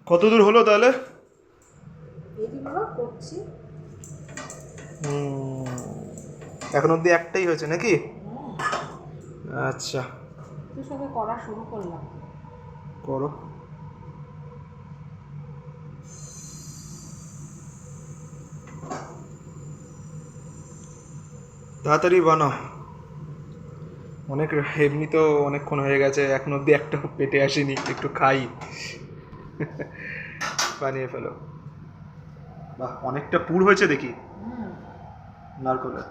কত দূর হলো তাহলে? এইগুলো করছি। এখন অবধি একটাই হয়েছে নাকি? আচ্ছা, তোর সঙ্গে করা শুরু করলাম। করো। তাড়াতাড়ি বানাও, অনেক এমনি তো অনেকক্ষণ হয়ে গেছে, এখন অবধি একটা পেটে আসেনি, একটু খাই। বানিয়ে ফেলো। বাহ, অনেকটা পুর হয়েছে দেখি নারকলের।